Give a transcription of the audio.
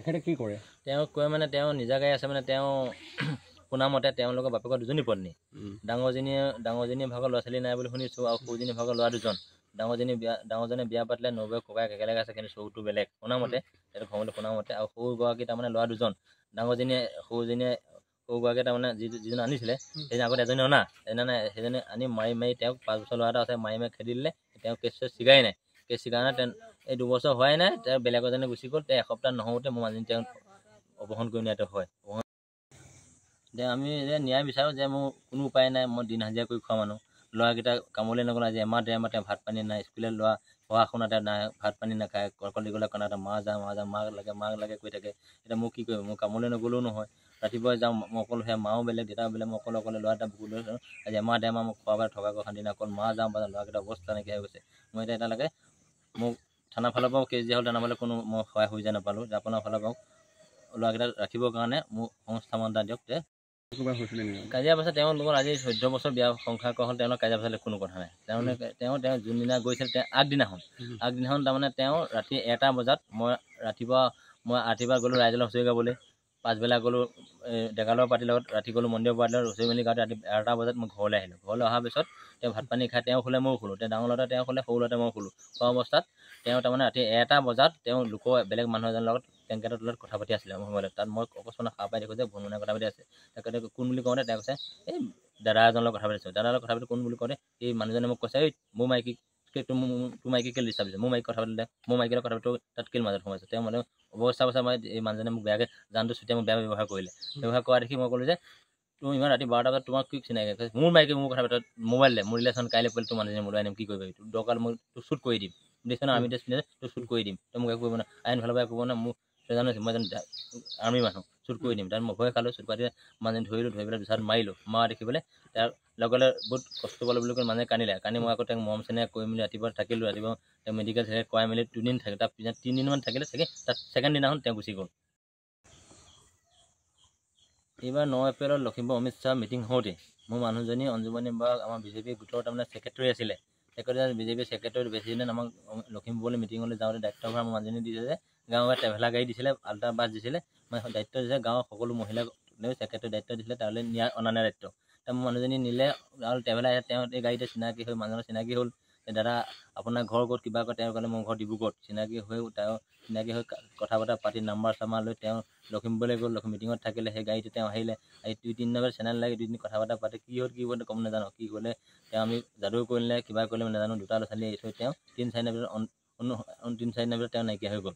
তেখেতে কি কৰে? তেওঁ কয় মানে তেওঁ নিজা গাই আছে মানে তেওঁ শুনামতে তেওঁলোকৰ বাপেকৰ দুজনী পত্নী ডাঙৰজনীয়ে ভাগৰ ল'ৰা ছোৱালী নাই বুলি শুনিছোঁ আৰু সৰুজনী ভাগৰ ল'ৰা দুজন ডাঙৰজনে বিয়া পাতিলে নবৌৱে ককায়েক একেলগে আছে কিন্তু চৌটো বেলেগ শুনামতে সেইটো ঘৰলৈ শুনামতে আৰু সৰুগৰাকী তাৰমানে ল'ৰা দুজন সৰুগৰাকীয়ে তাৰমানে যিজন আনিছিলে সেইজনী আগত এজনী অনা সেইজনী আনি মাৰি তেওঁক 5 বছৰ ল'ৰা এটা আছে মাৰি খেদি দিলে তেওঁ কেছ চিগাই নাই কেছ চিগা নাই এই 2 বছৰ হোৱাই নাই তেওঁ বেলেগ এজনে গুচি গ'ল তেওঁ এসপ্তাহ নহওঁতে মোৰ মানুহজনী তেওঁ অপহৰণ কৰি নিয়াটো হয় আমি যে ন্যায় বিচাৰোঁ যে মোৰ কোনো উপায় নাই মই দিন হাজিৰা কৰি খোৱা মানুহ ল'ৰাকেইটা কামলৈ নগ'ল আজি এমাহ 1.5 মাহ তেওঁ ভাত পানী নাই স্কুললৈ লোৱা পঢ়া শুনাতে নাই ভাত পানী নাখায় কলকলি গ'লে কাণতে মাক লাগে কৈ থাকে এতিয়া মোক কি কৰিব মই কামলৈ নগ'লেও নহয় ৰাতিপুৱা যাওঁ মই অকল সেয়া মাও বেলেগ দেউতাও বেলেগ মই অকলে ল'ৰা এটা বুকুলৈ আজি এমাহ 1.5 মাহ মই খোৱা বোৱা থকা শান্তি নাই অকল মা যাওঁ ল'ৰাকেইটা অৱস্থা নাইকিয়া হৈ গৈছে মই এতিয়া এতিয়ালৈকে মোক থানা ফালৰ পৰাও কেছ দিয়া হ'ল থানা ফালে কোনো মই সহায় হৈ যায় নাপালোঁ যে আপোনাৰ ফালৰ পৰাও ল'ৰাকেইটা ৰাখিবৰ কাৰণে মোক সংস্থাপন এটা দিয়ক কাজিয়া পাছত তেওঁলোকৰ আজি 14 বছৰ বিয়া সংসাৰ কৰা হ'ল তেওঁলোকৰ কাজিয়া পাছলৈ কোনো কথা নাই তেওঁ যোনদিনা গৈছিল তেওঁ আগদিনাখন তাৰমানে তেওঁ ৰাতি 1টা বজাত মই ৰাতিপুৱা গ'লোঁ ৰাইজলৈ হুঁচৰি গাবলৈ পাছবেলা গ'লোঁ ডেকালৰ পাৰ্টিৰ লগত ৰাতি গ'লোঁ মন্দিৰ পাৰ্টিৰ লগত হুঁচৰি মেলি গাঁৱতে ৰাতি 11টা বজাত মই ঘৰলৈ আহিলোঁ ঘৰলৈ অহাৰ পিছত তেওঁ ভাত পানী খাই তেওঁ শুলে ময়ো শুলোঁ তেওঁ ডাঙৰ ল'ৰাটোৱে তেওঁ শুলে সৰু ল'ৰাটোৱে মই শুলোঁ খোৱা অৱস্থাত তেওঁ তাৰমানে ৰাতি 1টা বজাত তেওঁ বেলেগ মানুহ এজনৰ লগত টেংকেটৰ তলত কথা পাতি আছিলে মোবাইলত তাত মই অকস্মাতে সাৰ পাই দেখোঁ যে ভনমনে কথা পাতি আছে তেখেতে কোন বুলি কওঁতে তেওঁ কৈছে এই দাদা এজনৰ লগত কথা পাতিছোঁ দাদাৰ লগত কথা পাতি কোন বুলি কওঁতে এই মানুহজনে মোক কৈছে এই মোৰ মাইকী তোৰ মাইকী কেলৈ ডিষ্টাৰ্ব দিছে মোৰ মাইকী কথা পাতিলে মোৰ মাইকী লগত কথা পাতি তাত কেলৈ মাজত সোমাইছে তেওঁ মানে অৱস্থা মই এই মানুহজনে মোক বেয়াকৈ জানটো ছুটিয়াই মোক বেয়া ব্যৱহাৰ কৰিলে ব্যৱহাৰ কৰা দেখি মই ক'লোঁ যে তুমি ইমান ৰাতি 12টা বজাত তোমাক কি চিনাকি মোৰ মাইকী মোৰ কথা পাতি মোবাইল দে মোৰ ৰিলেশ্যন কাইলৈ পৰিলে তোৰ মানুহজনে মোবাইল আনিম কি কৰিবি তোৰ দৰকাৰ মই তোৰ শ্বুট কৰি দিম দেখিছ না আমি ড্ৰেছ পিন্ধি তোৰ শ্বুট কৰি দিম তই মোক একো কৰিব না আইন ফালৰ পৰা একো কৰিব না মোক জানো মই এজন আৰ্মি মানুহ শ্বুট কৰি দিম তাত মই ভয় খালোঁ শ্বুট পাতি মানুহজনী ধৰি পেলাই দুচাত মাৰিলোঁ মৰা দেখি পেলাই তাৰ লগে বহুত কষ্ট পালোঁ বুলি কৈ মানুহে কান্দি মই আকৌ তেওঁক মৰম চেনেহ কৰি মেলি ৰাতিপুৱা থাকিলোঁ ৰাতিপুৱা তেওঁ মেডিকেল চেডিকেল কৰাই মেলি 2 দিন থাকিল তাৰ পিছত 3 দিনমান থাকিলে তাত ছেকেণ্ড দিনাখন তেওঁ গুচি গ'ল এইবাৰ 9 এপ্ৰিলত লখিমপুৰ অমিত শ্বাহ মিটিং হওঁতে মোৰ মানুহজনী অঞ্জুমণি বৰা আমাৰ বিজেপি গোটৰ তাৰমানে ছেক্ৰেটাৰী আছিলে বিজেপি ছেক্ৰেটাৰী বেছিদিন আমাক লখিমপুৰলৈ মিটিঙলৈ যাওঁতে দায়িত্বভাৰ মোৰ মানুহজনী দিছে যে গাঁৱৰ ট্ৰেভেলাৰ গাড়ী দিছিলে আল্ট্ৰা বাছ দিছিলে মানে দায়িত্ব দিছে গাঁৱৰ সকলো মহিলাক ছেক্ৰেটাৰী দায়িত্ব দিছিলে তালৈ অনা দায়িত্ব মোৰ মানুহজনী নিলে আৰু ট্ৰেভেলাৰ তেওঁ এই গাড়ীতে চিনাকি হৈ মানুহজনৰ চিনাকি হ'ল দাদা আপোনাৰ ঘৰ ক'ত কিবা কয় তেওঁ ক'লে মোৰ ঘৰ ডিব্ৰুগড়ত চিনাকি হৈ কথা বতৰা পাতি নাম্বাৰ চাম্বাৰ লৈ তেওঁ লখিমপুৰলৈ গ'ল মিটিঙত থাকিলে সেই গাড়ীতে তেওঁ আহিলে 2-3 দিনৰ চেনেল লাগি 2 দিন কথা বতৰা পাতি কি হ'ল গম নাজানো কি ক'লে তেওঁ আমি যাদু কৰিলে কিবা কৰিলে নাজানো 2টা ল'ৰা ছোৱালী এৰি থৈ তেওঁ 3-4 দিনৰ ভিতৰত তেওঁ নাইকিয়া হৈ গ'ল